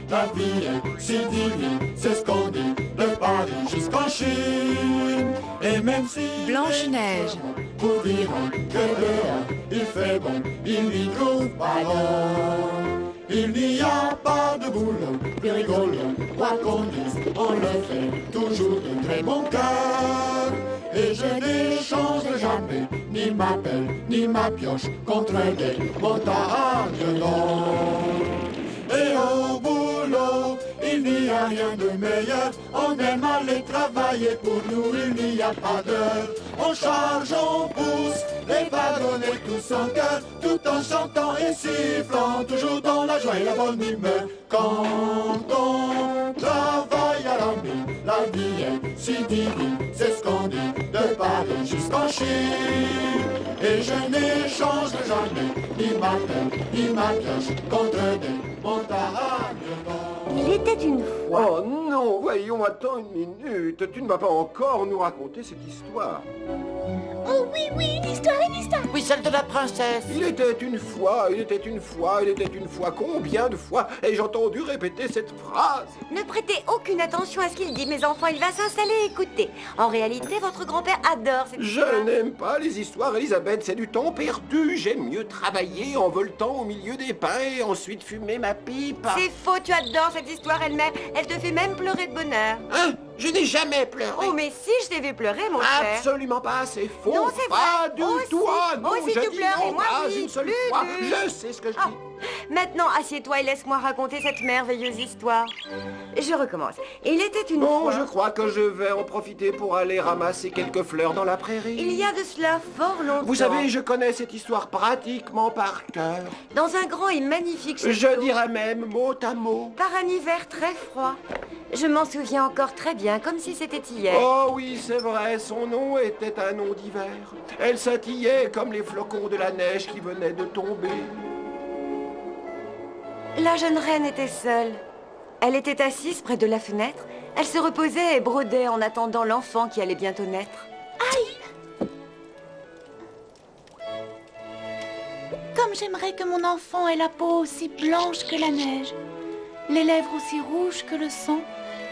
La vie est si divine, c'est ce qu'on dit, de Paris jusqu'en Chine. Et même si Blanche-Neige vous diront que dehors il fait bon, il n'y trouve pas l'or. Il n'y a pas de boulot plus rigolo, quoi qu'on dise, on le fait toujours de très bon cœur. Et je n'échange jamais ni ma pelle, ni ma pioche contre des montagnes d'or. Et au boulot, il n'y a rien de meilleur. On aime aller travailler, pour nous il n'y a pas d'heure. On charge, on pousse, les wagons et tout son cœur, tout en chantant et sifflant, toujours dans la joie et la bonne humeur. Quand on travaille à la mine, la vie est si divine, c'est ce qu'on dit, de Paris jusqu'en Chine. Et je n'échange jamais ni ma pelle, ni ma pioche contre des montagnes d'or. Il était une fois. Oh non, voyons, attends une minute. Tu ne vas pas encore nous raconter cette histoire. Oh oui, oui, une histoire, une histoire. Oui, celle de la princesse. Il était une fois, il était une fois, il était une fois. Combien de fois ai-je entendu répéter cette phrase? Ne prêtez aucune attention à ce qu'il dit, mes enfants. Il va s'installer et écouter. En réalité, votre grand-père adore cette histoire. Je n'aime pas les histoires, Elisabeth, c'est du temps perdu. J'aime mieux travailler en voletant au milieu des pins et ensuite fumer ma pipe. C'est faux, tu adores cette histoire, elle-mère. Elle te fait même pleurer de bonheur. Hein? Je n'ai jamais pleuré. Oh, mais si, je t'ai vu pleurer, mon cher. Absolument pas, c'est faux. Non, c'est pas vrai. du Oh, tout. si. Ah, non, Oh, si je tu dis pleures, non, et moi, pas oui, une seule plus fois. de- Je sais ce que je Ah. dis. Maintenant, assieds-toi et laisse-moi raconter cette merveilleuse histoire. Je recommence. Il était une Bon, fois... je crois que je vais en profiter pour aller ramasser quelques fleurs dans la prairie. Il y a de cela fort longtemps. Vous savez, je connais cette histoire pratiquement par cœur. Dans un grand et magnifique château... Je dirais même mot à mot. Par un hiver très froid. Je m'en souviens encore très bien, comme si c'était hier. Oh oui, c'est vrai, son nom était un nom d'hiver. Elle scintillait comme les flocons de la neige qui venaient de tomber. La jeune reine était seule. Elle était assise près de la fenêtre. Elle se reposait et brodait en attendant l'enfant qui allait bientôt naître. Comme j'aimerais que mon enfant ait la peau aussi blanche que la neige, les lèvres aussi rouges que le sang,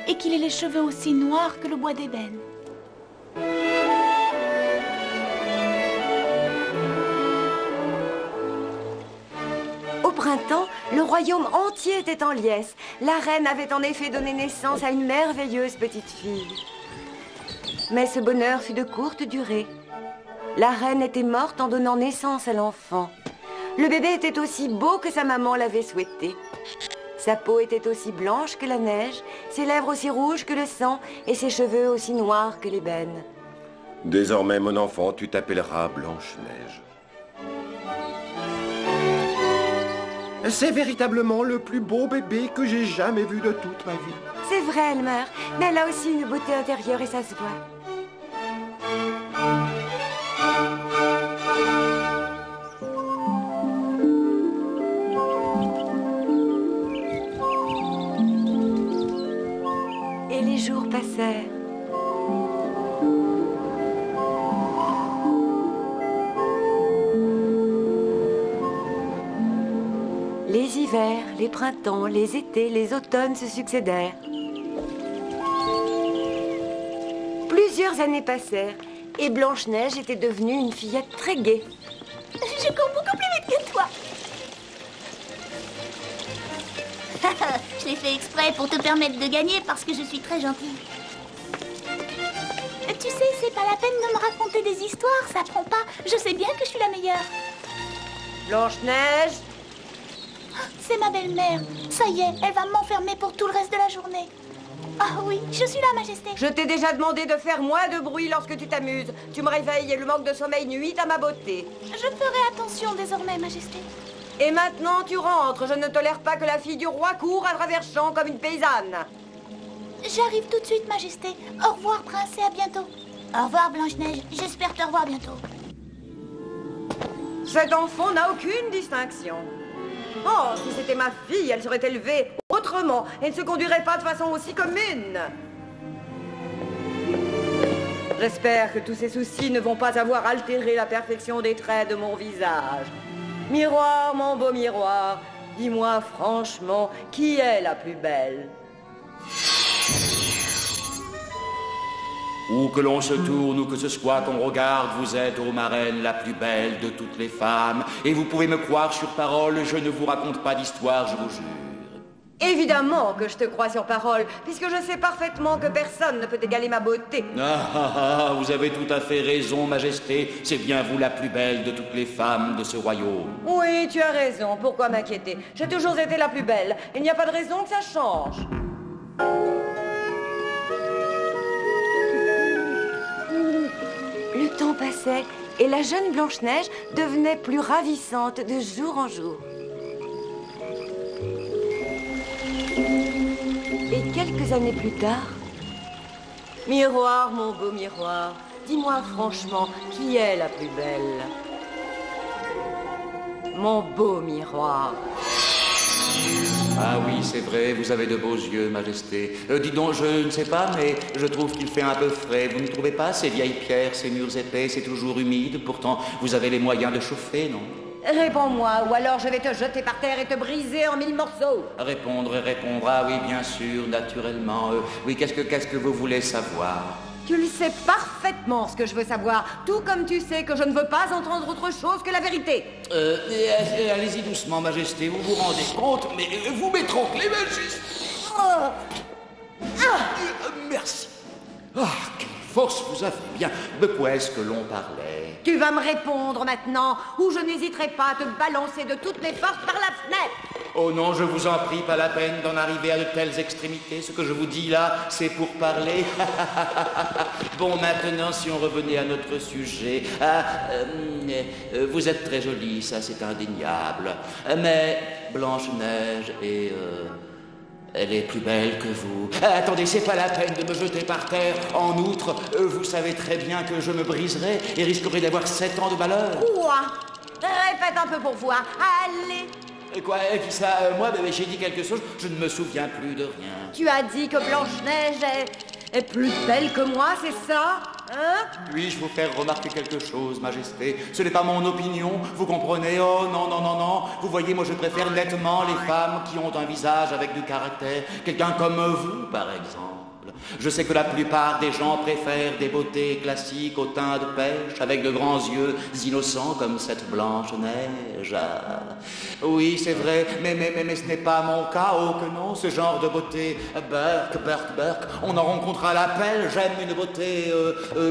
et qu'il ait les cheveux aussi noirs que le bois d'ébène. Au printemps, le royaume entier était en liesse. La reine avait en effet donné naissance à une merveilleuse petite fille. Mais ce bonheur fut de courte durée. La reine était morte en donnant naissance à l'enfant. Le bébé était aussi beau que sa maman l'avait souhaité. Sa peau était aussi blanche que la neige, ses lèvres aussi rouges que le sang et ses cheveux aussi noirs que l'ébène. Désormais, mon enfant, tu t'appelleras Blanche-Neige. C'est véritablement le plus beau bébé que j'ai jamais vu de toute ma vie. C'est vrai, elle meurt, mais elle a aussi une beauté intérieure et ça se voit. Et les jours passèrent. Les hivers, les printemps, les étés, les automnes se succédèrent. Plusieurs années passèrent et Blanche-Neige était devenue une fillette très gaie. Je cours beaucoup plus vite que toi. Je l'ai fait exprès pour te permettre de gagner parce que je suis très gentille. Tu sais, c'est pas la peine de me raconter des histoires, ça prend pas. Je sais bien que je suis la meilleure. Blanche-Neige, C'est ma belle-mère. Ça y est, elle va m'enfermer pour tout le reste de la journée. Ah oui, je suis là, Majesté. je t'ai déjà demandé de faire moins de bruit lorsque tu t'amuses. Tu me réveilles et le manque de sommeil nuit à ma beauté. Je ferai attention désormais, Majesté. Et maintenant tu rentres. Je ne tolère pas que la fille du roi court à travers champs comme une paysanne. J'arrive tout de suite, Majesté. Au revoir, Prince, et à bientôt. Au revoir, Blanche-Neige. J'espère te revoir bientôt. Cet enfant n'a aucune distinction. Oh, si c'était ma fille, elle serait élevée autrement et ne se conduirait pas de façon aussi commune. J'espère que tous ces soucis ne vont pas avoir altéré la perfection des traits de mon visage. Miroir, mon beau miroir, dis-moi franchement, qui est la plus belle? Où que l'on se tourne, ou que ce soit qu'on regarde, vous êtes, ô marraine, la plus belle de toutes les femmes. Et vous pouvez me croire sur parole, je ne vous raconte pas d'histoire, je vous jure. Évidemment que je te crois sur parole, puisque je sais parfaitement que personne ne peut égaler ma beauté. Vous avez tout à fait raison, Majesté. C'est bien vous la plus belle de toutes les femmes de ce royaume. Oui, tu as raison. Pourquoi m'inquiéter? J'ai toujours été la plus belle. Il n'y a pas de raison que ça change. Le temps passait et la jeune Blanche-Neige devenait plus ravissante de jour en jour. Et quelques années plus tard... Miroir, mon beau miroir, dis-moi franchement, qui est la plus belle? Mon beau miroir. Ah oui, c'est vrai, vous avez de beaux yeux, Majesté. Dis donc, je ne sais pas, mais je trouve qu'il fait un peu frais. Vous ne trouvez pas, ces vieilles pierres, ces murs épais, c'est toujours humide. Pourtant, vous avez les moyens de chauffer, non? Réponds-moi, ou alors je vais te jeter par terre et te briser en 1000 morceaux. Répondre. Ah oui, bien sûr, naturellement. Oui, qu'est-ce que vous voulez savoir? Tu le sais parfaitement ce que je veux savoir, tout comme tu sais que je ne veux pas entendre autre chose que la vérité. Allez-y doucement, Majesté, vous vous rendez compte? Mais vous m'étranglez, Majesté. Merci. Quelle force vous avez bien. De quoi est-ce que l'on parlait? Tu vas me répondre maintenant, ou je n'hésiterai pas à te balancer de toutes mes forces par la fenêtre. Oh non, je vous en prie, pas la peine d'en arriver à de telles extrémités. Ce que je vous dis là, c'est pour parler. Bon, maintenant, si on revenait à notre sujet. Vous êtes très jolie, ça c'est indéniable. Mais Blanche-Neige elle est plus belle que vous. Attendez, c'est pas la peine de me jeter par terre. En outre, vous savez très bien que je me briserai et risquerai d'avoir 7 ans de malheur. Quoi? Répète un peu pour voir. Allez. Quoi? Qui ça? Moi, j'ai dit quelque chose, je ne me souviens plus de rien. Tu as dit que Blanche-Neige est plus belle que moi, c'est ça? Hein? Puis-je vous faire remarquer quelque chose, Majesté? Ce n'est pas mon opinion, vous comprenez? Oh non, non, non, non. Vous voyez, moi je préfère nettement les femmes qui ont un visage avec du caractère. Quelqu'un comme vous, par exemple. Je sais que la plupart des gens préfèrent des beautés classiques au teint de pêche, avec de grands yeux innocents comme cette Blanche-Neige. Oui, c'est vrai, mais ce n'est pas mon cas, oh que non, ce genre de beauté. Burke, on en rencontre à l'appel. J'aime une beauté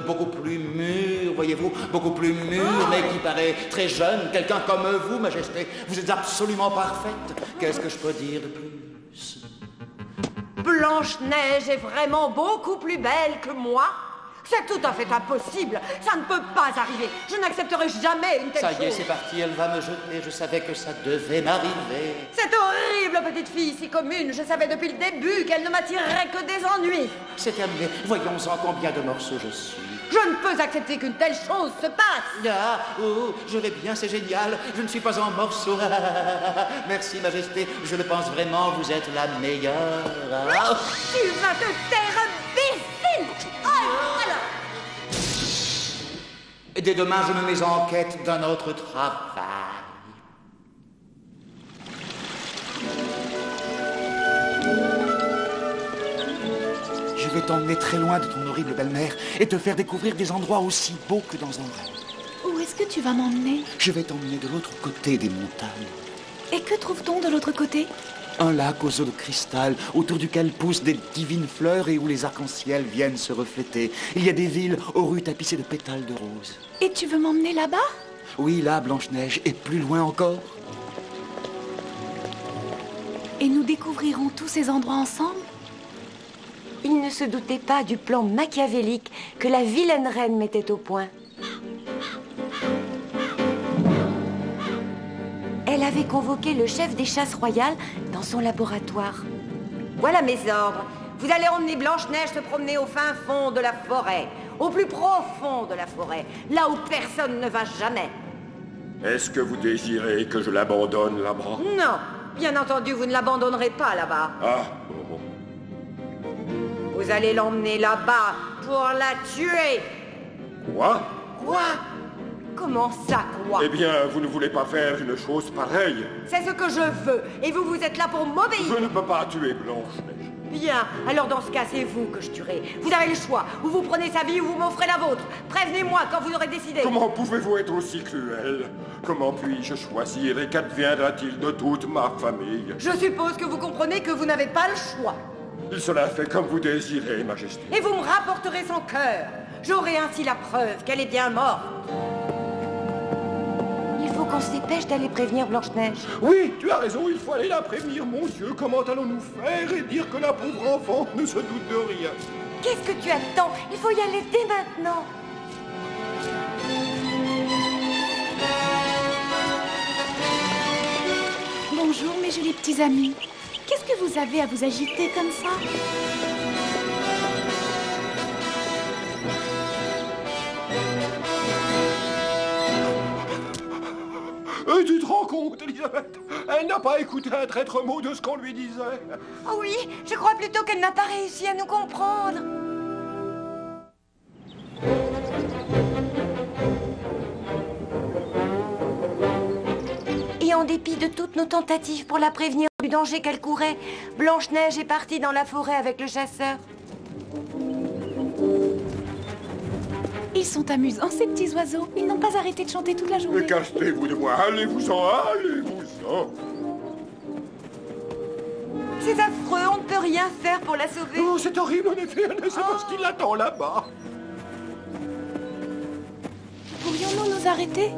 beaucoup plus mûre, voyez-vous, beaucoup plus mûre, mais qui paraît très jeune. Quelqu'un comme vous, Majesté, vous êtes absolument parfaite. Qu'est-ce que je peux dire de plus? Blanche-Neige est vraiment beaucoup plus belle que moi? C'est tout à fait impossible. Ça ne peut pas arriver. Je n'accepterai jamais une telle chose. Ça y est, c'est parti. Elle va me jeter. Je savais que ça devait m'arriver. Cette horrible petite fille si commune. Je savais depuis le début qu'elle ne m'attirerait que des ennuis. C'est terminé. Voyons-en combien de morceaux je suis. Je ne peux accepter qu'une telle chose se passe. Je vais bien, c'est génial. Je ne suis pas en morceaux. Merci, Majesté. Je le pense vraiment. Vous êtes la meilleure. Tu vas te taire, imbécile. Alors. Dès demain, je me mets en quête d'un autre travail. Je vais t'emmener très loin de ton horrible belle-mère et te faire découvrir des endroits aussi beaux que dans un rêve. Où est-ce que tu vas m'emmener? Je vais t'emmener de l'autre côté des montagnes. Et que trouve-t-on de l'autre côté? Un lac aux eaux de cristal, autour duquel poussent des divines fleurs et où les arcs-en-ciel viennent se refléter. Il y a des villes aux rues tapissées de pétales de roses. Et tu veux m'emmener là-bas? Oui, là, Blanche-Neige, et plus loin encore. Et nous découvrirons tous ces endroits ensemble? Il ne se doutait pas du plan machiavélique que la vilaine reine mettait au point. Elle avait convoqué le chef des chasses royales dans son laboratoire. Voilà mes ordres. Vous allez emmener Blanche-Neige se promener au fin fond de la forêt, au plus profond de la forêt, là où personne ne va jamais. Est-ce que vous désirez que je l'abandonne là-bas? Non, bien entendu, vous ne l'abandonnerez pas là-bas. Ah, bon. Vous allez l'emmener là-bas pour la tuer. Quoi? Quoi? Comment ça, quoi? Eh bien, vous ne voulez pas faire une chose pareille. C'est ce que je veux, et vous êtes là pour m'obéir. Je ne peux pas tuer Blanche-Neige. Bien, alors dans ce cas, c'est vous que je tuerai. Vous avez le choix, ou vous prenez sa vie ou vous m'offrez la vôtre. Prévenez-moi quand vous aurez décidé. Comment pouvez-vous être aussi cruel? Comment puis-je choisir et qu'adviendra-t-il de toute ma famille? Je suppose que vous comprenez que vous n'avez pas le choix. Il sera fait comme vous désirez, Majesté. Et vous me rapporterez son cœur. J'aurai ainsi la preuve qu'elle est bien morte. Il faut qu'on se dépêche d'aller prévenir Blanche-Neige. Oui, tu as raison, il faut aller la prévenir, mon Dieu. Comment allons-nous faire et dire que la pauvre enfant ne se doute de rien? Qu'est-ce que tu attends? Il faut y aller dès maintenant. Bonjour, mes jolis petits amis. Qu'est-ce que vous avez à vous agiter comme ça? Tu te rends compte, Elisabeth? Elle n'a pas écouté un traître mot de ce qu'on lui disait. Oh oui, je crois plutôt qu'elle n'a pas réussi à nous comprendre. Et en dépit de toutes nos tentatives pour la prévenir du danger qu'elle courait, Blanche-Neige est partie dans la forêt avec le chasseur. Ils sont amusants, ces petits oiseaux. Ils n'ont pas arrêté de chanter toute la journée. Cachez-vous de moi, allez-vous-en, allez-vous-en. C'est affreux, on ne peut rien faire pour la sauver. Oh, c'est horrible en effet, elle ne sait pas ce qui l'attend là-bas. Pourrions-nous nous arrêter?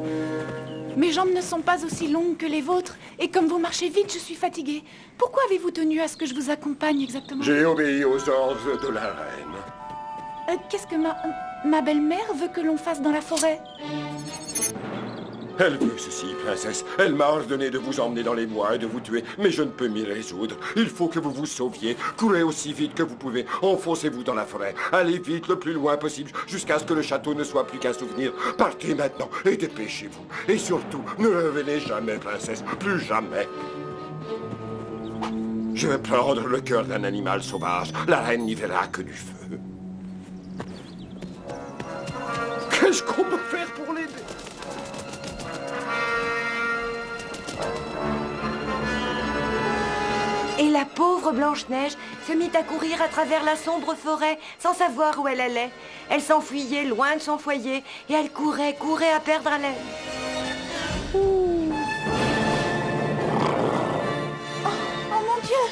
Mes jambes ne sont pas aussi longues que les vôtres, et comme vous marchez vite, je suis fatiguée. Pourquoi avez-vous tenu à ce que je vous accompagne exactement? J'ai obéi aux ordres de la reine. Qu'est-ce que ma belle-mère veut que l'on fasse dans la forêt? Elle veut ceci, princesse. Elle m'a ordonné de vous emmener dans les bois et de vous tuer, mais je ne peux m'y résoudre. Il faut que vous vous sauviez. Courez aussi vite que vous pouvez. Enfoncez-vous dans la forêt. Allez vite, le plus loin possible, jusqu'à ce que le château ne soit plus qu'un souvenir. Partez maintenant et dépêchez-vous. Et surtout, ne revenez jamais, princesse. Plus jamais. Je vais prendre le cœur d'un animal sauvage. La reine n'y verra que du feu. Qu'est-ce qu'on peut faire pour l'aider? Et la pauvre Blanche-Neige se mit à courir à travers la sombre forêt sans savoir où elle allait. Elle s'enfuyait loin de son foyer et elle courait à perdre haleine. Oh mon Dieu!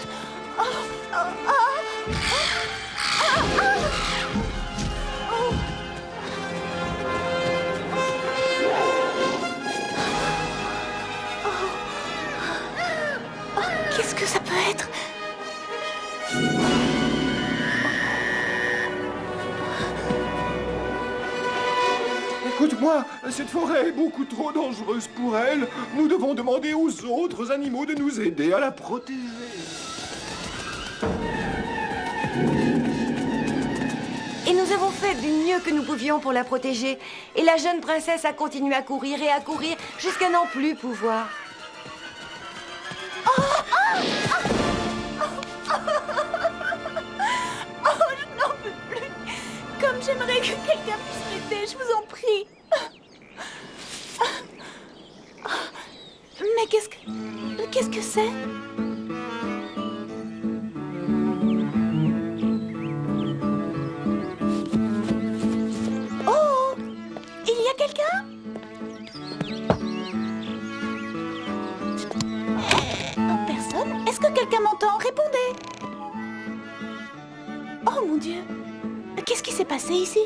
Qu'est-ce que ça peut être? Écoute-moi, cette forêt est beaucoup trop dangereuse pour elle. Nous devons demander aux autres animaux de nous aider à la protéger. Et nous avons fait du mieux que nous pouvions pour la protéger. Et la jeune princesse a continué à courir jusqu'à n'en plus pouvoir. Je n'en peux plus. Comme j'aimerais que quelqu'un puisse m'aider, je vous en prie. Mais qu'est-ce que c'est? Oh, il y a quelqu'un? Personne? Est-ce que quelqu'un m'entend? Répondez. Oh mon Dieu! Qu'est-ce qui s'est passé ici?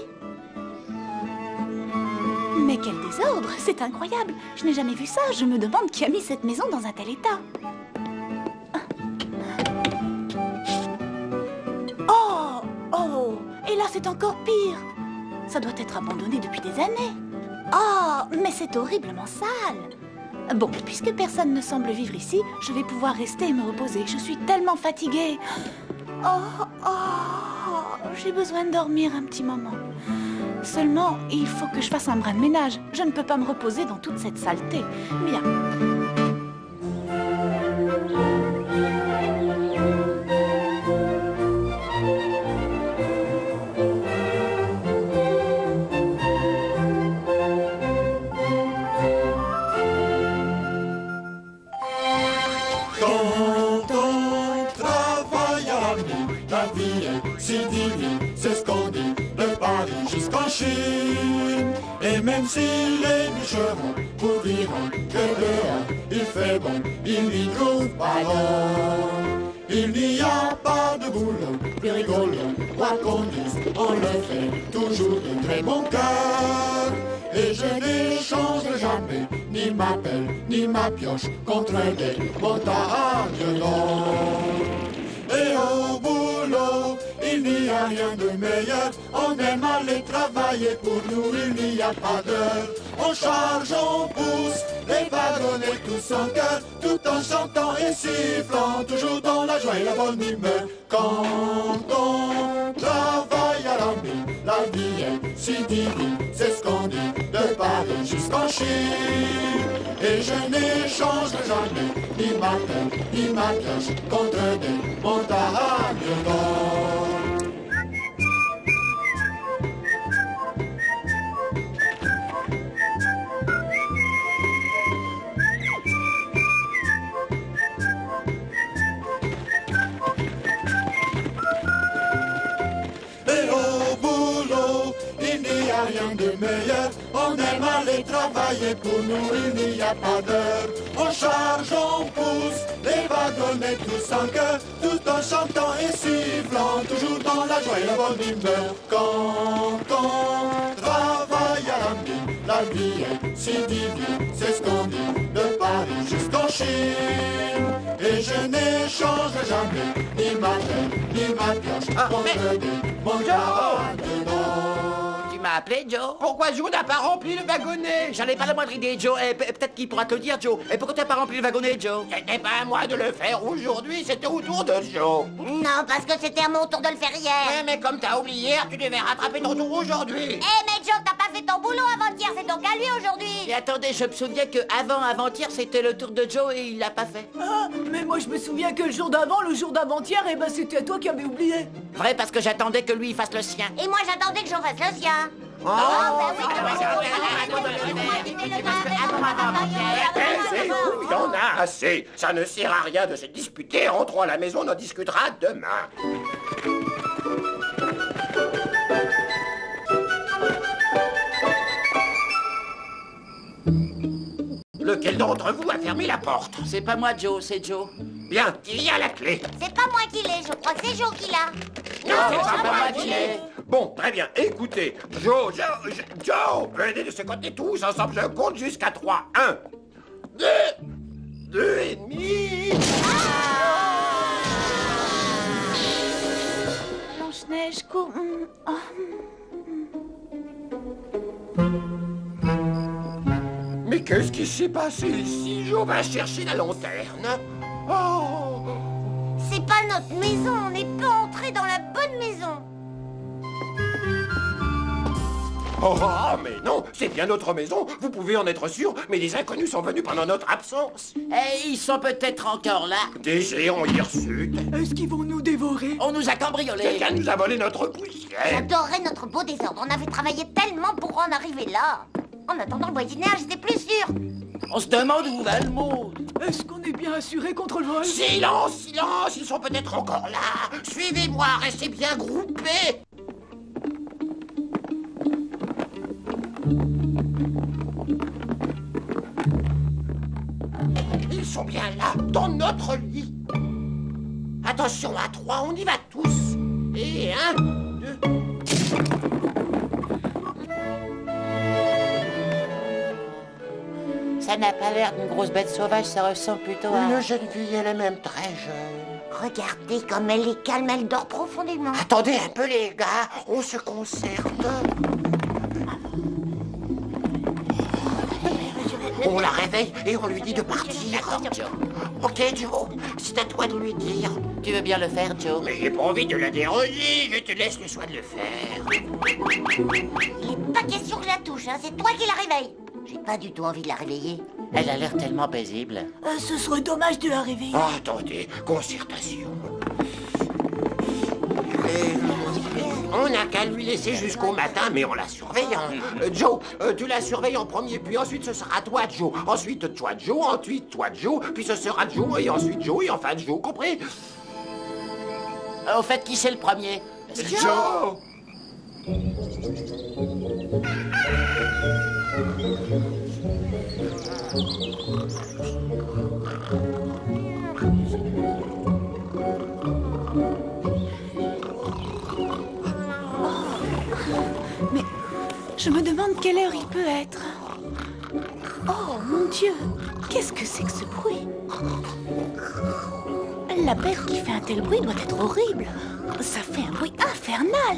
Mais quel désordre! C'est incroyable! Je n'ai jamais vu ça. Je me demande qui a mis cette maison dans un tel état. Oh! Oh! Et là, c'est encore pire! Ça doit être abandonné depuis des années. Oh! Mais c'est horriblement sale! Bon, puisque personne ne semble vivre ici, je vais pouvoir rester et me reposer. Je suis tellement fatiguée. Oh! J'ai besoin de dormir un petit moment. Seulement, il faut que je fasse un brin de ménage. Je ne peux pas me reposer dans toute cette saleté. Bien. Si divine, c'est ce qu'on dit, de Paris jusqu'en Chine. Et même si les bûcherons vous diront que dehors il fait bon, ils n'y trouvent pas l'or. Il n'y a pas de boulot plus rigolo, quoi qu'on dise, on le fait toujours de très bon cœur. Et je n'échangerai jamais ni ma pelle, ni ma pioche contre des montagnes d'or. Et au boulot, il n'y a rien de meilleur. On aime aller travailler, pour nous il n'y a pas d'heure. On charge, on pousse, les wagonnets tous en cœur, tout en chantant et sifflant, toujours dans la joie et la bonne humeur. Quand on travaille à la mine, la vie est si divine, c'est ce qu'on dit, de Paris jusqu'en Chine. Et je n'échangerai jamais ni ma pelle, ni ma pioche contre des montagnes d'or. Rien de meilleur, on aime aller travailler, pour nous il n'y a pas d'heure. On charge, on pousse, les wagonnets tous en cœur, tout en chantant et sifflant, toujours dans la joie et la bonne humeur. Quand on travaille à la mine, la vie est si divine, c'est ce qu'on dit, de Paris jusqu'en Chine. Et je n'échangerai jamais ni ma pelle, ni ma pioche contre des montagnes d'or. Tu m'as appelé, Joe? Pourquoi Joe n'a pas rempli le wagonnet? J'en ai pas la moindre idée, Joe. Peut-être qu'il pourra te le dire, Joe. Et pourquoi t'as pas rempli le wagonnet, Joe? C'était pas à moi de le faire aujourd'hui, c'était au tour de Joe. Non, parce que c'était à mon tour de le faire hier. Ouais, mais comme t'as oublié hier, tu devais rattraper ton tour aujourd'hui. Eh, mais Joe, t'as pas fait ton boulot avant-hier, c'est donc à lui aujourd'hui. Et attendez, je me souviens que avant-hier, c'était le tour de Joe et il l'a pas fait. Ah, mais moi je me souviens que le jour d'avant, le jour d'avant-hier, eh ben c'était toi qui avais oublié. Vrai, parce que j'attendais que lui fasse le sien. Et moi, j'attendais que j'en fasse le sien. Oh, Taisez-vous, il y en a assez. Ça ne sert à rien de se disputer. Rentrons à la maison, on en discutera demain. Lequel d'entre vous a fermé la porte? C'est pas moi, Joe, c'est Joe. Bien, qui a la clé? C'est pas moi qui l'ai, je crois que c'est Joe qui l'a. Non, c'est pas moi qui l'ai. Bon, très bien, écoutez. Joe, venez de se compter tous ensemble, je compte jusqu'à 3. 1, 2, 2 et demi. Blanche-Neige court. Mais qu'est-ce qui s'est passé ici? Joe va chercher la lanterne. Oh! C'est pas notre maison, on n'est pas entré dans la bonne maison. Oh, mais non, c'est bien notre maison, vous pouvez en être sûr, mais les inconnus sont venus pendant notre absence. Et ils sont peut-être encore là. Des géants hirsutes. Est-ce qu'ils vont nous dévorer? On nous a cambriolés. Quelqu'un nous a volé notre poussière. J'adorerais notre beau désordre, on avait travaillé tellement pour en arriver là. En attendant le voisinage, j'étais plus sûre. On se demande où va le monde. Est-ce qu'on est bien assuré contre le vol? Silence, silence, ils sont peut-être encore là. Suivez-moi, restez bien groupés. Ils sont bien là, dans notre lit. Attention, à 3, on y va tous. Et 1, 2... Ça n'a pas l'air d'une grosse bête sauvage, ça ressemble plutôt à... Une jeune fille, elle est même très jeune. Regardez comme elle est calme, elle dort profondément. Attendez un peu, les gars, on se concerte. On la réveille et on lui dit de partir. D'accord, Joe. Ok, Joe, c'est à toi de lui dire. Tu veux bien le faire, Joe? Mais j'ai pas envie de la déranger, je te laisse le soin de le faire. Il n'est pas question que je la touche, hein. C'est toi qui la réveille. J'ai pas du tout envie de la réveiller. Elle a l'air tellement paisible. Ce serait dommage de la réveiller. Ah, attendez, concertation. On n'a qu'à lui laisser jusqu'au matin, mais on la surveille. Hein. Joe, tu la surveilles en premier, puis ensuite ce sera toi, Joe. Ensuite toi, Joe, ensuite toi, Joe, puis ce sera Joe, et ensuite Joe, et enfin Joe, compris? Au fait, qui c'est le premier? Joe! Mais je me demande quelle heure il peut être. Oh mon Dieu, qu'est-ce que c'est que ce bruit? La bête qui fait un tel bruit doit être horrible. Ça fait un bruit infernal.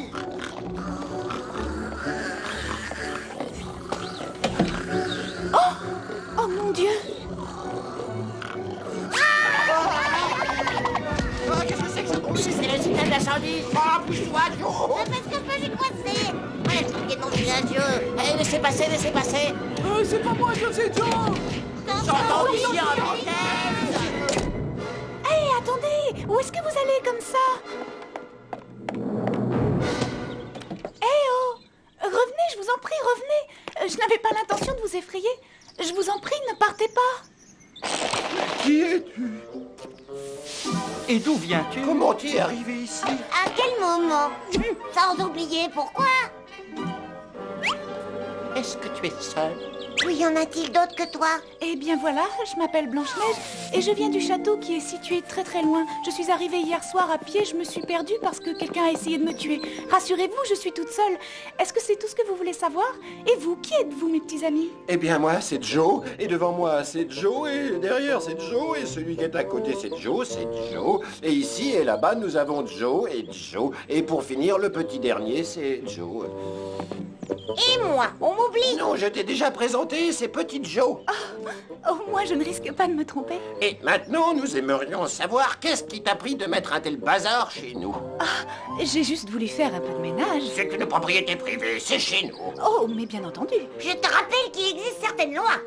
Oh mon Dieu. Qu'est-ce que c'est que ce bruit? C'est le signal d'incendie. Ah, pousse-toi, Joe! Parce que je suis coincée. Ouais, le truc est tombé d'un Joe. Eh, laissez passer, laissez passer. C'est pas moi, c'est Joe. J'entends du chien en vitesse. Hé, attendez, où est-ce que vous allez comme ça? Hé, oh, revenez, je vous en prie, revenez. Je n'avais pas l'intention de vous effrayer. Je vous en prie, ne partez pas. Qui es-tu? Et d'où viens-tu? Comment tu es arrivé ici? À quel moment? Sans oublier pourquoi? Est-ce que tu es seule? Oui, y en a-t-il d'autres que toi? Eh bien voilà, je m'appelle Blanche-Neige et je viens du château qui est situé très très loin. Je suis arrivée hier soir à pied, je me suis perdue parce que quelqu'un a essayé de me tuer. Rassurez-vous, je suis toute seule. Est-ce que c'est tout ce que vous voulez savoir? Et vous, qui êtes-vous, mes petits amis? Eh bien, moi, c'est Joe. Et devant moi, c'est Joe. Et derrière, c'est Joe. Et celui qui est à côté, c'est Joe. C'est Joe. Et ici et là-bas, nous avons Joe et Joe. Et pour finir, le petit dernier, c'est Joe. Et moi? On m'oublie? Non, je t'ai déjà présenté, c'est Petit Joe. Oh, moi, je ne risque pas de me tromper. Et maintenant, nous aimerions savoir qu'est-ce qui t'a pris de mettre un tel bazar chez nous. J'ai juste voulu faire un peu de ménage. C'est une propriété privée, c'est chez nous. Oh, mais bien entendu. Je te rappelle qu'il existe certaines lois.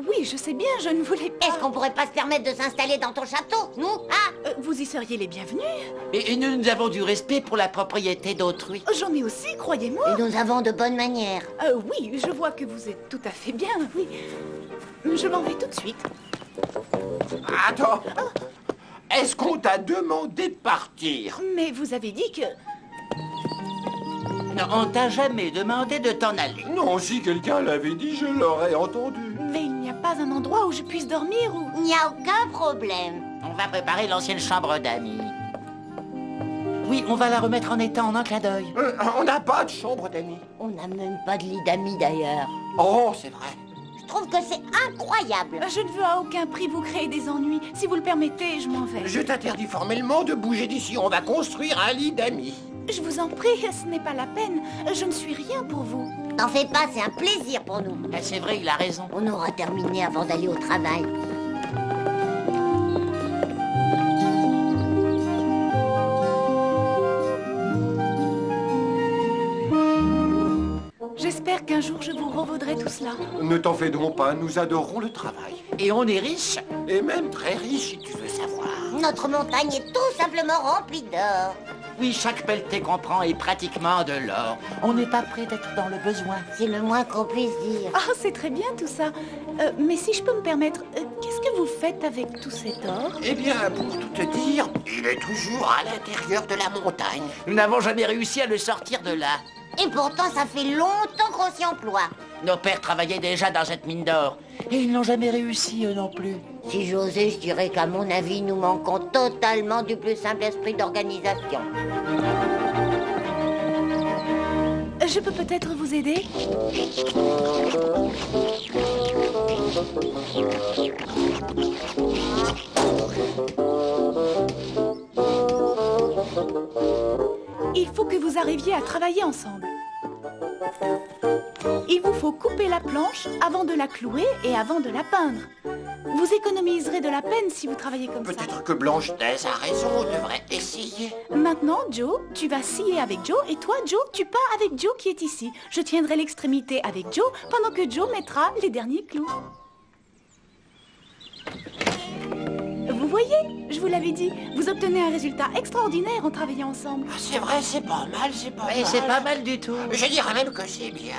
Oui, je sais bien, je ne voulais pas... Est-ce qu'on pourrait pas se permettre de s'installer dans ton château, nous, hein? Vous y seriez les bienvenus. Et nous avons du respect pour la propriété d'autrui. J'en ai aussi, croyez-moi. Et nous avons de bonnes manières. Oui, je vois que vous êtes tout à fait bien, oui. Je m'en vais tout de suite. Attends, est-ce qu'on t'a demandé de partir? Mais vous avez dit que... Non, on t'a jamais demandé de t'en aller. Non, si quelqu'un l'avait dit, je l'aurais entendu. Mais il n'y a pas un endroit où je puisse dormir ou... Il n'y a aucun problème. On va préparer l'ancienne chambre d'amis. Oui, on va la remettre en état en un clin d'œil. On n'a pas de chambre d'amis. On n'a même pas de lit d'amis d'ailleurs. Oh, c'est vrai. Je trouve que c'est incroyable. Je ne veux à aucun prix vous créer des ennuis. Si vous le permettez, je m'en vais. Je t'interdis formellement de bouger d'ici. On va construire un lit d'amis. Je vous en prie, ce n'est pas la peine. Je ne suis rien pour vous. T'en fais pas, c'est un plaisir pour nous. C'est vrai, il a raison. On aura terminé avant d'aller au travail. J'espère qu'un jour je vous revaudrai tout cela. Ne t'en fais donc pas, nous adorons le travail. Et on est riche. Et même très riche, si tu veux savoir. Notre montagne est tout simplement remplie d'or. Oui, chaque pelleté qu'on prend est pratiquement de l'or. On n'est pas prêt d'être dans le besoin. C'est le moins qu'on puisse dire. Ah, c'est très bien tout ça. Mais si je peux me permettre, qu'est-ce que vous faites avec tout cet or? Eh bien, pour tout te dire, il est toujours à l'intérieur de la montagne. Nous n'avons jamais réussi à le sortir de là. Et pourtant, ça fait longtemps qu'on s'y emploie. Nos pères travaillaient déjà dans cette mine d'or. Et ils n'ont jamais réussi, eux non plus. Si j'osais, je dirais qu'à mon avis, nous manquons totalement du plus simple esprit d'organisation. Je peux peut-être vous aider? Il faut que vous arriviez à travailler ensemble. Il vous faut couper la planche avant de la clouer et avant de la peindre. Vous économiserez de la peine si vous travaillez comme ça. Peut-être que Blanche-Neige a raison, on devrait essayer. Maintenant, Joe, tu vas scier avec Joe et toi, Joe, tu peins avec Joe qui est ici. Je tiendrai l'extrémité avec Joe pendant que Joe mettra les derniers clous. Vous voyez, je vous l'avais dit, vous obtenez un résultat extraordinaire en travaillant ensemble. C'est vrai, c'est pas mal, c'est pas mal. C'est pas mal du tout. Je dirais même que c'est bien.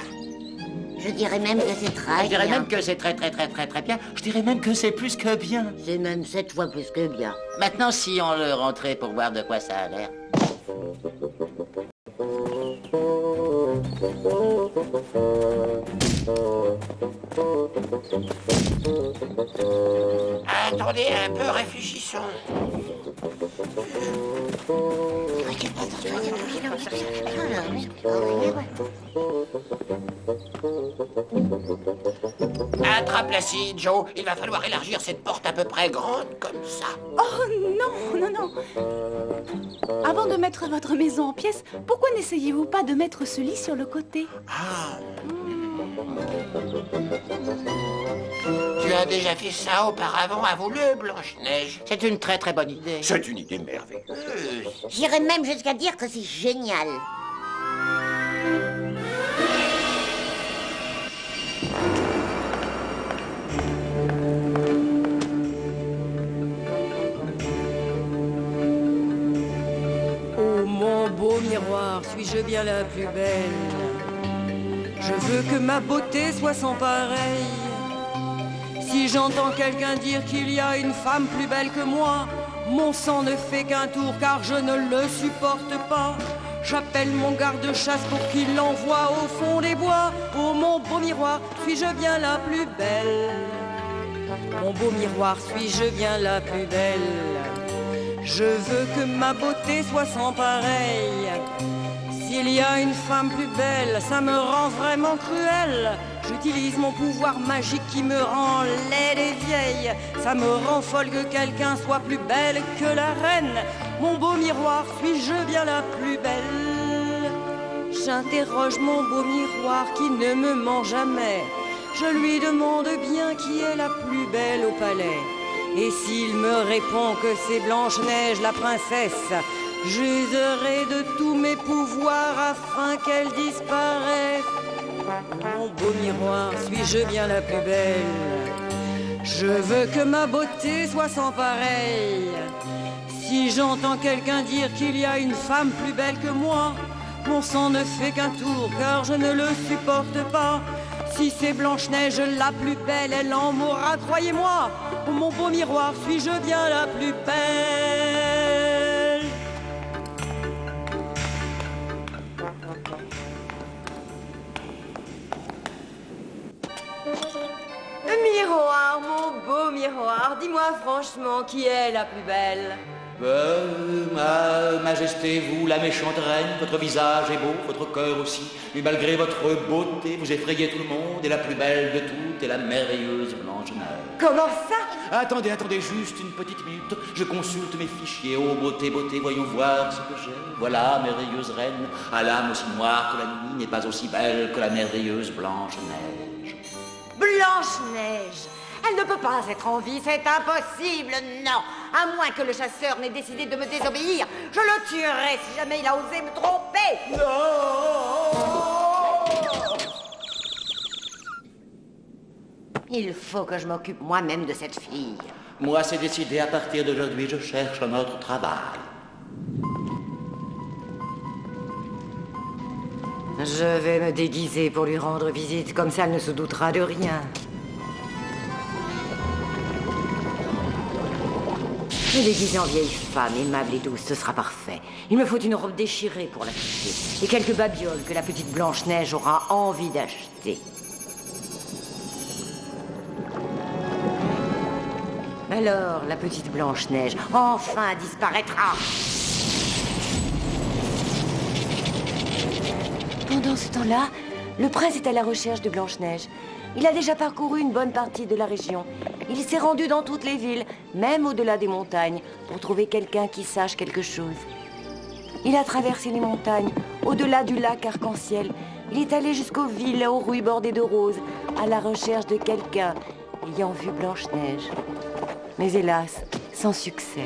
Je dirais même que c'est très Je dirais bien. même que c'est très bien. Je dirais même que c'est plus que bien. C'est même 7 fois plus que bien. Maintenant, si on le rentrait pour voir de quoi ça a l'air. Attendez un peu, réfléchissons. Attrape-la-ci, Joe. Il va falloir élargir cette porte à peu près grande comme ça. Oh non, non, non. Avant de mettre votre maison en pièces, pourquoi n'essayez-vous pas de mettre ce lit sur le côté? Tu as déjà fait ça auparavant, avoue-le, Blanche-Neige. C'est une très bonne idée. C'est une idée merveilleuse. J'irais même jusqu'à dire que c'est génial. Oh mon beau miroir, suis-je bien la plus belle? Je veux que ma beauté soit sans pareil. Si j'entends quelqu'un dire qu'il y a une femme plus belle que moi, mon sang ne fait qu'un tour car je ne le supporte pas. J'appelle mon garde-chasse pour qu'il l'envoie au fond des bois. Oh mon beau miroir, suis-je bien la plus belle? Mon beau miroir, suis-je bien la plus belle? Je veux que ma beauté soit sans pareil. S'il y a une femme plus belle, ça me rend vraiment cruelle. J'utilise mon pouvoir magique qui me rend laide et vieille. Ça me rend folle que quelqu'un soit plus belle que la reine. Mon beau miroir, suis-je bien la plus belle? J'interroge mon beau miroir qui ne me ment jamais. Je lui demande bien qui est la plus belle au palais. Et s'il me répond que c'est Blanche-Neige, la princesse, j'userai de tous mes pouvoirs afin qu'elle disparaisse. Mon beau miroir, suis-je bien la plus belle? Je veux que ma beauté soit sans pareil. Si j'entends quelqu'un dire qu'il y a une femme plus belle que moi, mon sang ne fait qu'un tour car je ne le supporte pas. Si c'est Blanche-Neige la plus belle, elle en mourra, croyez-moi. Oh, mon beau miroir, suis-je bien la plus belle? Miroir, mon beau miroir, dis-moi franchement qui est la plus belle? Ma majesté, vous, la méchante reine, votre visage est beau, votre cœur aussi, mais malgré votre beauté, vous effrayez tout le monde, et la plus belle de toutes est la merveilleuse Blanche-Neige. Comment ça? Attendez, juste une petite minute, je consulte mes fichiers. Oh, beauté, voyons voir ce que j'ai. Voilà, merveilleuse reine, à l'âme aussi noire que la nuit, n'est pas aussi belle que la merveilleuse Blanche-Neige. Blanche-Neige! Elle ne peut pas être en vie, c'est impossible, non! À moins que le chasseur n'ait décidé de me désobéir, je le tuerai si jamais il a osé me tromper! Non! Il faut que je m'occupe moi-même de cette fille. Moi, c'est décidé, à partir d'aujourd'hui, je cherche un autre travail. Je vais me déguiser pour lui rendre visite, comme ça elle ne se doutera de rien. Me déguiser en vieille femme, aimable et douce, ce sera parfait. Il me faut une robe déchirée pour l'afficher, et quelques babioles que la petite Blanche-Neige aura envie d'acheter. Alors, la petite Blanche-Neige, enfin disparaîtra. Pendant ce temps-là, le prince est à la recherche de Blanche-Neige. Il a déjà parcouru une bonne partie de la région. Il s'est rendu dans toutes les villes, même au-delà des montagnes, pour trouver quelqu'un qui sache quelque chose. Il a traversé les montagnes, au-delà du lac arc-en-ciel, Il est allé jusqu'aux villes aux rues bordées de roses, à la recherche de quelqu'un ayant vu Blanche-Neige. Mais hélas, sans succès.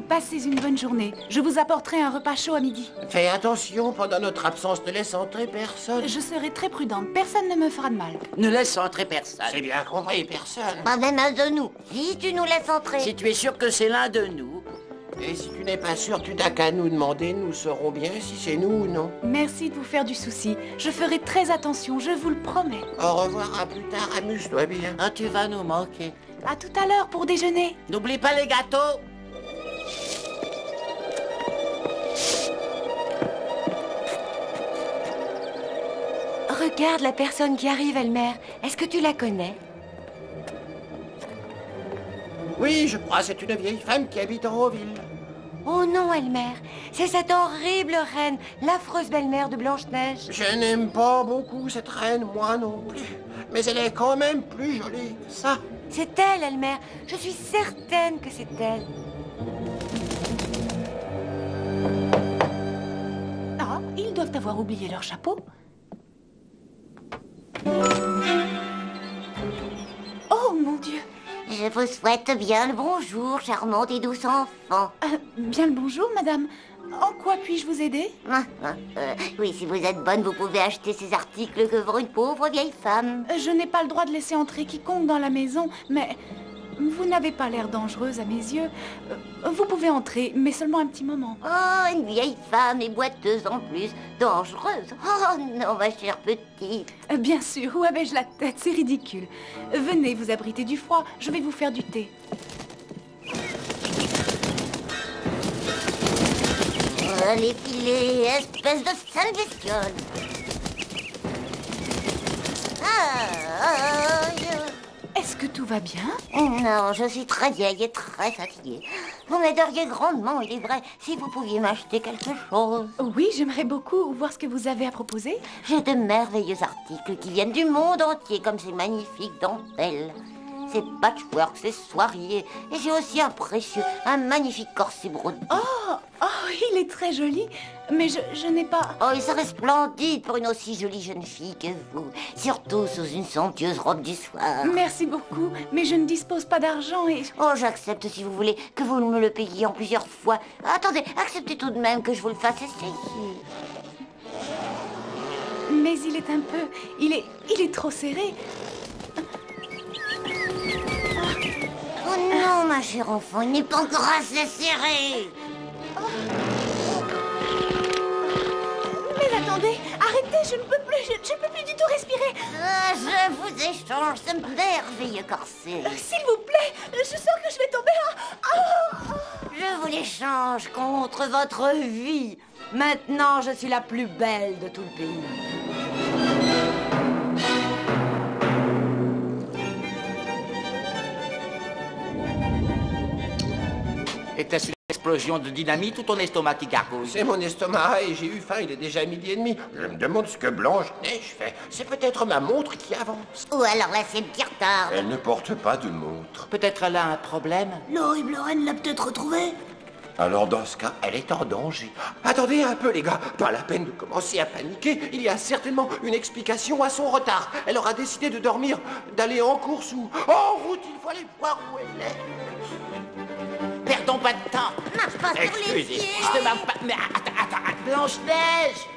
Passez une bonne journée. Je vous apporterai un repas chaud à midi. Fais attention, pendant notre absence, ne laisse entrer personne. Je serai très prudente. Personne ne me fera de mal. Ne laisse entrer personne. C'est bien compris, personne. Pas même un de nous. Si tu nous laisses entrer. Si tu es sûr que c'est l'un de nous. Et si tu n'es pas sûr, tu n'as qu'à nous demander, nous saurons bien si c'est nous ou non. Merci de vous faire du souci. Je ferai très attention, je vous le promets. Au revoir, à plus tard, amuse-toi bien. Ah, tu vas nous manquer. À tout à l'heure pour déjeuner. N'oublie pas les gâteaux. Regarde la personne qui arrive, Elmer. Est-ce que tu la connais? Oui, je crois, c'est une vieille femme qui habite en Haut-Ville. Oh non, Elmer. C'est cette horrible reine, l'affreuse belle-mère de Blanche-Neige. Je n'aime pas beaucoup cette reine, moi non plus. Mais elle est quand même plus jolie que ça. C'est elle, Elmer. Je suis certaine que c'est elle. Ah, ils doivent avoir oublié leur chapeau. Oh, mon Dieu. Je vous souhaite bien le bonjour, charmante et douce enfant. Bien le bonjour, madame. En quoi puis-je vous aider? Oui, si vous êtes bonne, vous pouvez acheter ces articles que vend une pauvre vieille femme. Je n'ai pas le droit de laisser entrer quiconque dans la maison, mais vous n'avez pas l'air dangereuse à mes yeux. Vous pouvez entrer, mais seulement un petit moment. Oh, une vieille femme et boiteuse en plus. Dangereuse. Oh non, ma chère petite. Bien sûr, où avais-je la tête? C'est ridicule. Venez vous abriter du froid, je vais vous faire du thé. Les filets, espèce de sale bestiole. Est-ce que tout va bien? Non, je suis très vieille et très fatiguée. Vous m'aideriez grandement, il est vrai, si vous pouviez m'acheter quelque chose. Oui, j'aimerais beaucoup voir ce que vous avez à proposer. J'ai de merveilleux articles qui viennent du monde entier, comme ces magnifiques dentelles. Ces patchworks, ces soieries. Et j'ai aussi un magnifique corset brodé. Oh, il est très joli, mais je n'ai pas... Oh, il serait splendide pour une aussi jolie jeune fille que vous. Surtout sous une somptueuse robe du soir. Merci beaucoup, mais je ne dispose pas d'argent et... Oh, j'accepte si vous voulez que vous me le payiez en plusieurs fois. Attendez, acceptez tout de même que je vous le fasse essayer. Mais il est un peu... Il est trop serré. Oh non, ma chère enfant, il n'est pas encore assez serré. Mais attendez, arrêtez, je ne peux plus, je ne peux plus du tout respirer. Je vous échange ce merveilleux corset. S'il vous plaît, je sens que je vais tomber. Je vous l'échange contre votre vie. Maintenant, je suis la plus belle de tout le pays. Était-ce une explosion de dynamite ou ton estomac qui gargouille? C'est mon estomac et j'ai eu faim, il est déjà 12h30. Je me demande ce que Blanche-Neige fait. C'est peut-être ma montre qui avance. Ou alors là, c'est bien tard. Elle ne porte pas de montre. Peut-être elle a un problème. L'horrible reine l'a peut-être retrouvée. Alors dans ce cas, Elle est en danger. Attendez un peu, les gars. Pas la peine de commencer à paniquer. Il y a certainement une explication à son retard. Elle aura décidé de dormir, d'aller en course ou en route. Il faut aller voir où elle est. Perdons pas de temps. Marche pas sur les Excusez, pieds. je te marche pas. Mais attends, Blanche-Neige!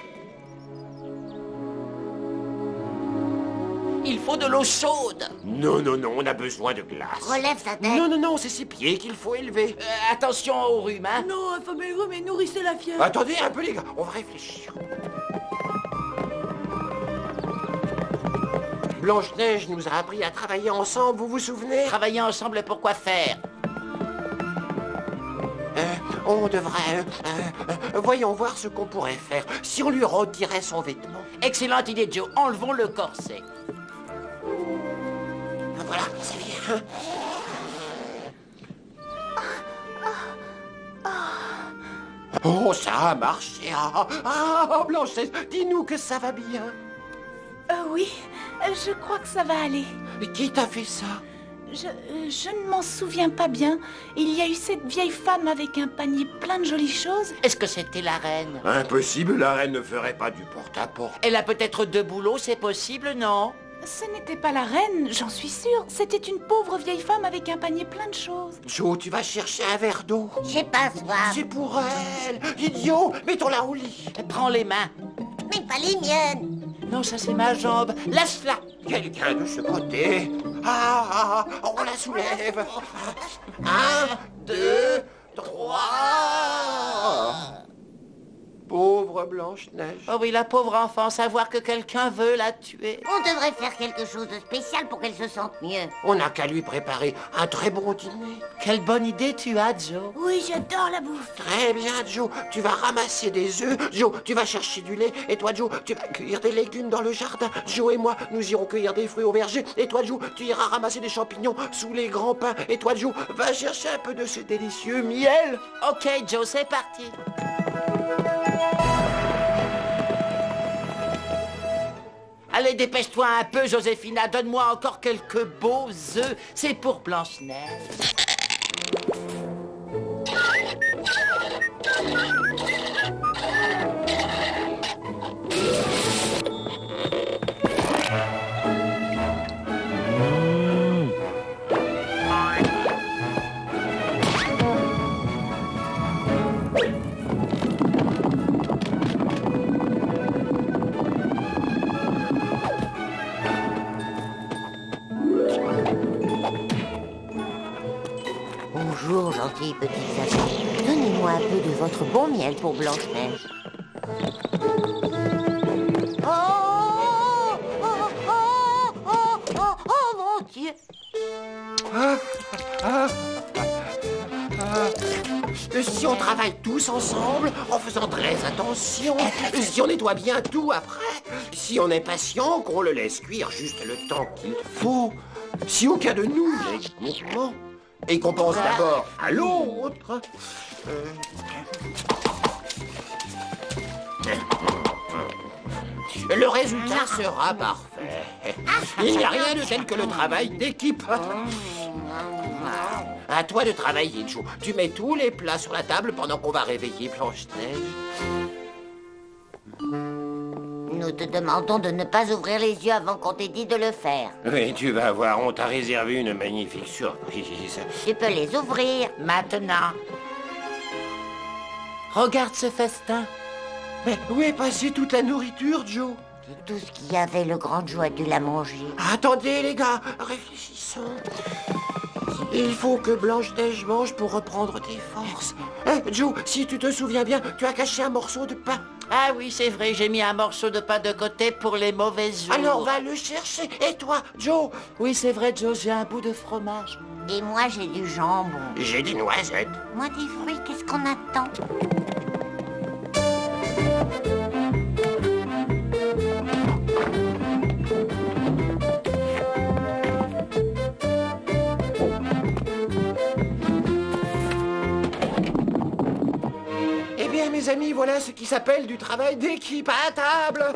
Il faut de l'eau chaude. Non, on a besoin de glace. Relève sa tête. Non, c'est ses pieds qu'il faut élever. Attention au rhume, hein? Non, affamez-vous, mais nourrissez la fièvre. Attendez un peu, les gars. On va réfléchir. Blanche-Neige nous a appris à travailler ensemble, vous vous souvenez? Travailler ensemble pour quoi faire? On devrait... voyons voir ce qu'on pourrait faire si on lui retirait son vêtement. Excellente idée, Joe. Enlevons le corset. Voilà, c'est bien. Oh, ça a marché. Blanche-Neige, dis-nous que ça va bien. Oui, je crois que ça va aller. Qui t'a fait ça? Je ne m'en souviens pas bien. Il y a eu cette vieille femme avec un panier plein de jolies choses. Est-ce que c'était la reine? Impossible, la reine ne ferait pas du porte-à-porte. Elle a peut-être 2 boulots, c'est possible, non? Ce n'était pas la reine, j'en suis sûre. C'était une pauvre vieille femme avec un panier plein de choses. Joe, tu vas chercher un verre d'eau. J'ai pas soif. C'est pour elle. Idiot, mettons-la au lit. Prends les mains. Mais pas les miennes. Non, ça c'est ma jambe. Lâche-la. Quelqu'un de ce côté. On la soulève. 1, 2, 3. Pauvre Blanche-Neige. Oh oui, la pauvre enfant, savoir que quelqu'un veut la tuer. On devrait faire quelque chose de spécial pour qu'elle se sente mieux. On n'a qu'à lui préparer un très bon dîner. Quelle bonne idée tu as, Joe. Oui, j'adore la bouffe. Très bien, Joe. Tu vas ramasser des œufs. Joe, tu vas chercher du lait. Et toi, Joe, tu vas cueillir des légumes dans le jardin. Joe et moi, nous irons cueillir des fruits au verger. Et toi, Joe, tu iras ramasser des champignons sous les grands pins. Et toi, Joe, va chercher un peu de ce délicieux miel. Ok, Joe, c'est parti. Allez, dépêche-toi un peu, Joséphina. Donne-moi encore quelques beaux œufs. C'est pour Blanche-Neige. Bonjour, gentils petits amis. Donnez-moi un peu de votre bon miel pour Blanche-Neige. Oh, mon Dieu! Si on travaille tous ensemble, en faisant très attention, si on nettoie bien tout après, si on est patient, qu'on le laisse cuire juste le temps qu'il faut, si aucun de nous n'est gourmand, et qu'on pense d'abord à l'autre. Le résultat sera parfait. Il n'y a rien de tel que le travail d'équipe. À toi de travailler, Joe. Tu mets tous les plats sur la table pendant qu'on va réveiller Blanche-Neige. Nous te demandons de ne pas ouvrir les yeux avant qu'on t'ait dit de le faire. Oui, tu vas voir, on t'a réservé une magnifique surprise. Tu peux les ouvrir. Maintenant. Regarde ce festin. Mais où est passée toute la nourriture, Joe? Tout ce qu'il y avait, le grand Joe a dû la manger. Attendez, les gars, réfléchissons. Il faut que Blanche-Neige mange pour reprendre des forces. Joe, si tu te souviens bien, tu as caché un morceau de pain. Ah oui, c'est vrai, j'ai mis un morceau de pain de côté pour les mauvais jours. Alors va le chercher. Et toi, Joe? Oui, c'est vrai, Joe, j'ai un bout de fromage. Et moi, j'ai du jambon. J'ai des noisettes. Moi, des fruits, qu'est-ce qu'on attend? Eh bien, mes amis, voilà ce qui s'appelle du travail d'équipe à table.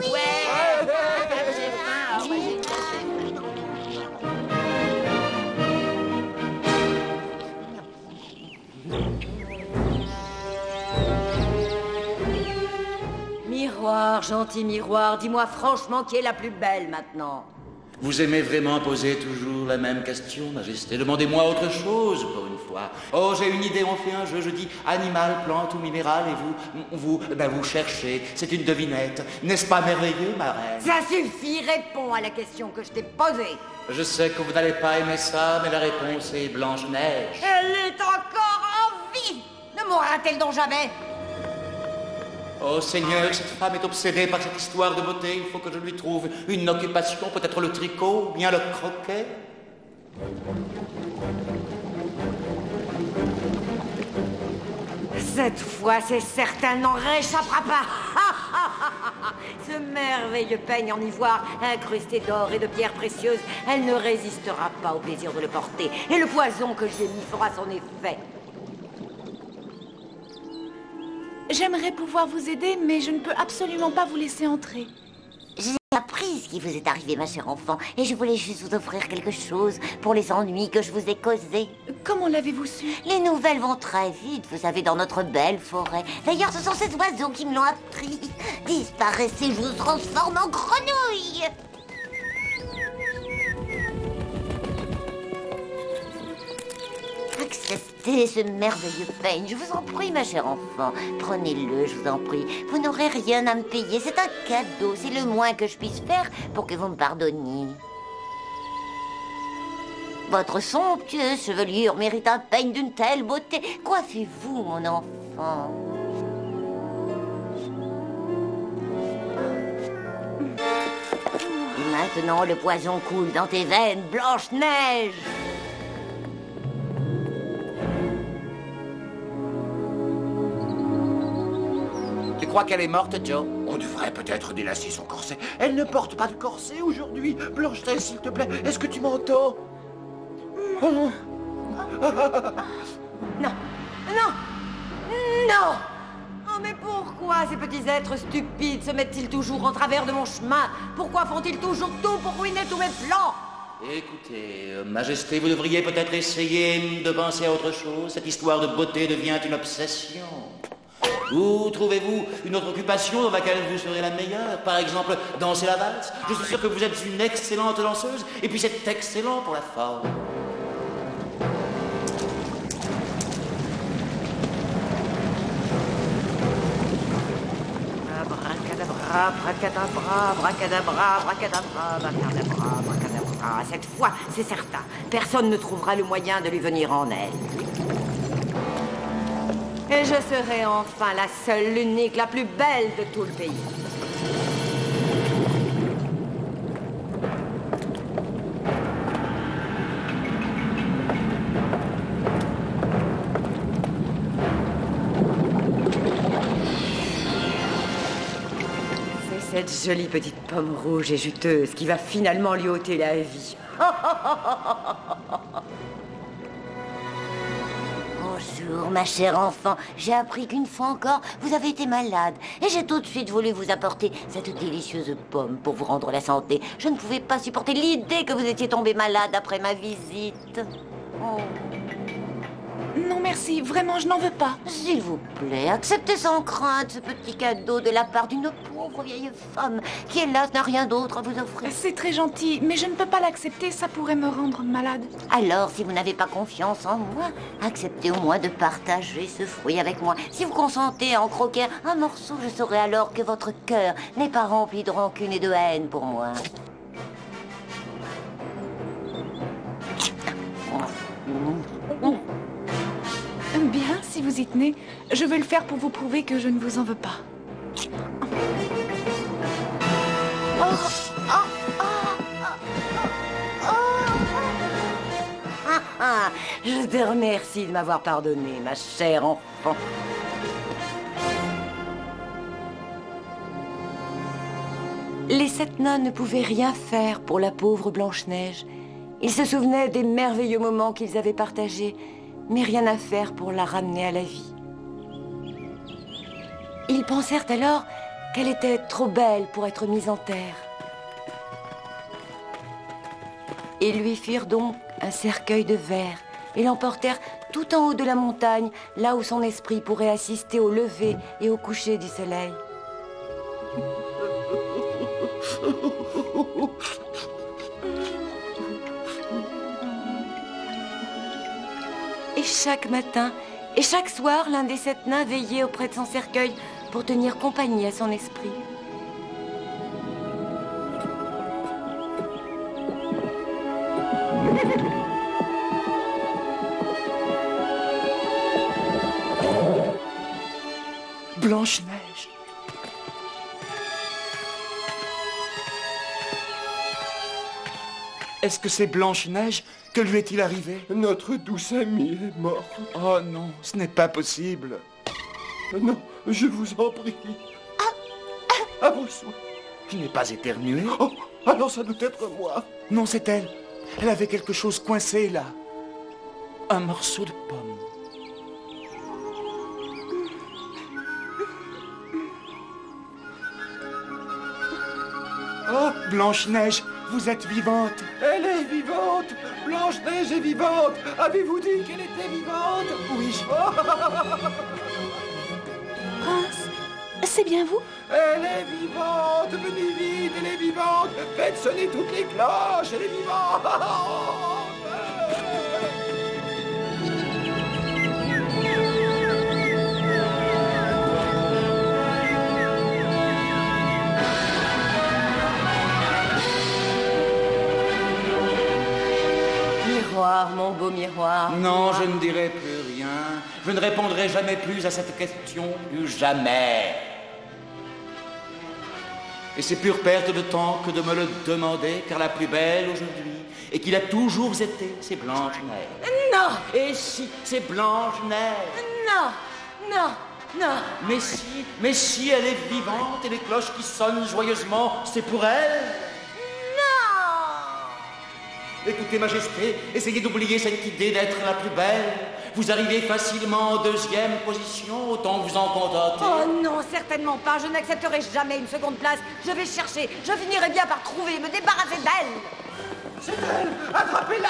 Miroir, gentil miroir, dis-moi franchement qui est la plus belle maintenant. Vous aimez vraiment poser toujours la même question, Majesté? Demandez-moi autre chose pour une fois. Oh, j'ai une idée, on fait un jeu, je dis animal, plante ou minéral, et vous cherchez, c'est une devinette. N'est-ce pas merveilleux, ma reine? Ça suffit, réponds à la question que je t'ai posée. Je sais que vous n'allez pas aimer ça, mais la réponse est Blanche-Neige. Elle est encore en vie. Ne mourra-t-elle donc jamais? Oh Seigneur, cette femme est obsédée par cette histoire de beauté. Il faut que je lui trouve une occupation, peut-être le tricot, ou bien le croquet. Cette fois, c'est certain, n'en réchappera pas. Ce merveilleux peigne en ivoire, incrusté d'or et de pierres précieuses, elle ne résistera pas au plaisir de le porter. Et le poison que j'y ai mis fera son effet. J'aimerais pouvoir vous aider, mais je ne peux absolument pas vous laisser entrer. J'ai appris ce qui vous est arrivé, ma chère enfant, et je voulais juste vous offrir quelque chose pour les ennuis que je vous ai causés. Comment l'avez-vous su? Les nouvelles vont très vite, vous savez, dans notre belle forêt. D'ailleurs, ce sont ces oiseaux qui me l'ont appris. Disparaissez, je vous transforme en grenouille. Acceptez ce merveilleux peigne, je vous en prie, ma chère enfant. Prenez-le, je vous en prie. Vous n'aurez rien à me payer, c'est un cadeau. C'est le moins que je puisse faire pour que vous me pardonniez. Votre somptueuse chevelure mérite un peigne d'une telle beauté. Coiffez-vous, mon enfant. Maintenant, le poison coule dans tes veines, Blanche-Neige. Tu crois qu'elle est morte, Joe? On devrait peut-être délacer son corset. Elle ne porte pas de corset aujourd'hui. Blanche-Neige, s'il te plaît, est-ce que tu m'entends? Oh non. Non, non, non. Oh, mais pourquoi ces petits êtres stupides se mettent-ils toujours en travers de mon chemin? Pourquoi font-ils toujours tout pour ruiner tous mes plans? Écoutez, Majesté, vous devriez peut-être essayer de penser à autre chose. Cette histoire de beauté devient une obsession. Ou trouvez-vous une autre occupation dans laquelle vous serez la meilleure? Par exemple, danser la valse. Je suis sûr que vous êtes une excellente danseuse, et puis c'est excellent pour la forme. Abracadabra, bracadabra, bracadabra, bracadabra, bracadabra, bracadabra. Cette fois, c'est certain, personne ne trouvera le moyen de lui venir en aide. Et je serai enfin la seule, l'unique, la plus belle de tout le pays. C'est cette jolie petite pomme rouge et juteuse qui va finalement lui ôter la vie. Bonjour, ma chère enfant. J'ai appris qu'une fois encore, vous avez été malade. Et j'ai tout de suite voulu vous apporter cette délicieuse pomme pour vous rendre la santé. Je ne pouvais pas supporter l'idée que vous étiez tombé malade après ma visite. Oh. Non, merci. Vraiment, je n'en veux pas. S'il vous plaît, acceptez sans crainte ce petit cadeau de la part d'une pauvre vieille femme qui, hélas, n'a rien d'autre à vous offrir. C'est très gentil, mais je ne peux pas l'accepter. Ça pourrait me rendre malade. Alors, si vous n'avez pas confiance en moi, acceptez au moins de partager ce fruit avec moi. Si vous consentez à en croquer un morceau, je saurai alors que votre cœur n'est pas rempli de rancune et de haine pour moi. Bien, si vous y tenez, je vais le faire pour vous prouver que je ne vous en veux pas. Je te remercie de m'avoir pardonné, ma chère enfant. Les 7 nains ne pouvaient rien faire pour la pauvre Blanche-Neige. Ils se souvenaient des merveilleux moments qu'ils avaient partagés, mais rien à faire pour la ramener à la vie. Ils pensèrent alors qu'elle était trop belle pour être mise en terre. Ils lui firent donc un cercueil de verre et l'emportèrent tout en haut de la montagne, là où son esprit pourrait assister au lever et au coucher du soleil. Et chaque matin et chaque soir, l'un des 7 nains veillait auprès de son cercueil pour tenir compagnie à son esprit. Blanche-Neige. Est-ce que c'est Blanche-Neige? Que lui est-il arrivé? Notre douce amie est morte. Oh non, ce n'est pas possible. Non, je vous en prie. À vos soins. Je n'ai pas éternué. Oh, alors ça doit être moi. Non, c'est elle. Elle avait quelque chose coincé là. Un morceau de pomme. Oh, Blanche-Neige, vous êtes vivante. Elle est vivante. Blanche-Neige est vivante. Avez-vous dit qu'elle était vivante? Oui. Prince, c'est bien vous? Elle est vivante. Venez vite, elle est vivante. Faites sonner toutes les cloches. Elle est vivante. Miroir, mon beau miroir. Non, je ne dirai plus rien. Je ne répondrai jamais plus à cette question, plus jamais. Et c'est pure perte de temps que de me le demander, car la plus belle aujourd'hui, et qu'il a toujours été, c'est Blanche-Neige. Non, Et si, c'est Blanche-Neige. non, non, non. Mais si, elle est vivante, et les cloches qui sonnent joyeusement, c'est pour elle. Écoutez, Majesté, essayez d'oublier cette idée d'être la plus belle. Vous arrivez facilement en deuxième position, autant vous en contenter. Oh non, certainement pas. Je n'accepterai jamais une seconde place. Je vais chercher. Je finirai bien par trouver, me débarrasser d'elle. C'est elle. Attrapez-la.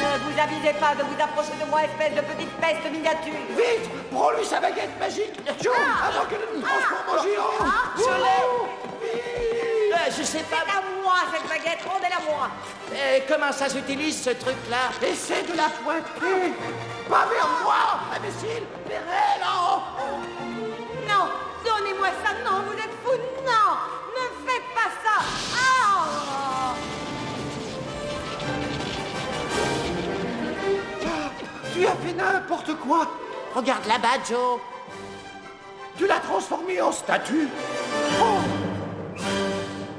Ne vous avisez pas de vous approcher de moi, espèce de petite peste miniature. Vite, prends-lui sa baguette magique. Joe, avant qu'elle ne transforme en géant. Je l'ai. Je sais C'est pas. à moi cette baguette, rendez-la moi. Comment ça s'utilise ce truc-là? Essaie de la pointer. Pas vers moi, imbécile. Vers elle, en haut. Non, donnez-moi ça. Non, vous êtes fou. Non, ne faites pas ça. Ah! Tu as fait n'importe quoi. Regarde là-bas, Joe. Tu l'as transformée en statue.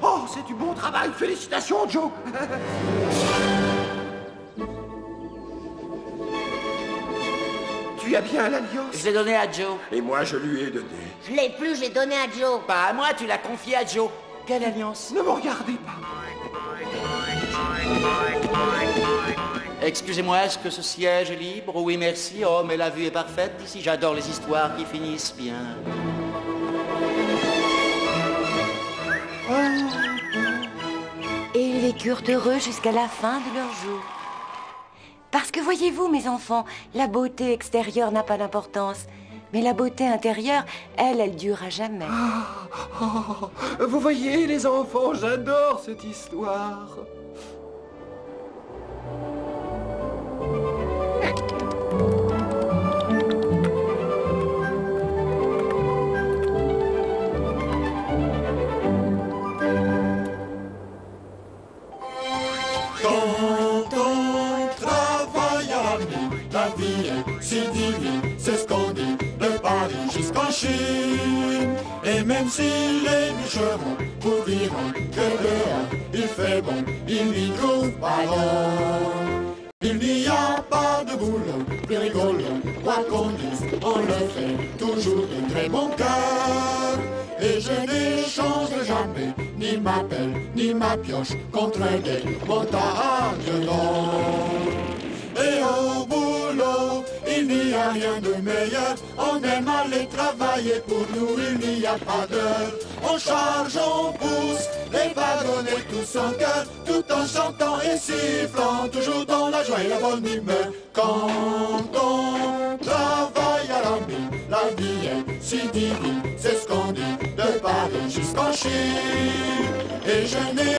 Oh, c'est du bon travail. Félicitations, Joe. Tu as bien l'alliance. Je l'ai donné à Joe. Et moi, je lui ai donné. Je l'ai plus, j'ai donné à Joe. Pas à moi, tu l'as confié à Joe. Quelle alliance? Ne me regardez pas. Excusez-moi, est-ce que ce siège est libre? Oui, merci. Oh, mais la vue est parfaite ici. J'adore les histoires qui finissent bien. Et ils vécurent heureux jusqu'à la fin de leur jour. Parce que voyez-vous, mes enfants, la beauté extérieure n'a pas d'importance. Mais la beauté intérieure, elle dure à jamais. Vous voyez, les enfants, j'adore cette histoire. La vie est si divine, c'est ce qu'on dit, de Paris jusqu'en Chine. Et même si les bûcherons vous diront que dehors il fait bon, ils n'y trouvent pas l'or. Il n'y a pas de boulot plus rigolo, quoi qu'on dise, on le fait toujours de très bon cœur. Et je n'échangerai jamais ni ma pelle, ni ma pioche contre des montagnes d'or. Et au boulot, il n'y a rien de meilleur. On aime aller travailler, pour nous il n'y a pas d'heure. On charge, on pousse, les wagonnets tous en cœur, tout en chantant et sifflant, toujours dans la joie et la bonne humeur. Quand on travaille à la mine, la vie est si divine, c'est ce qu'on dit, de Paris jusqu'en Chine. Et je n'ai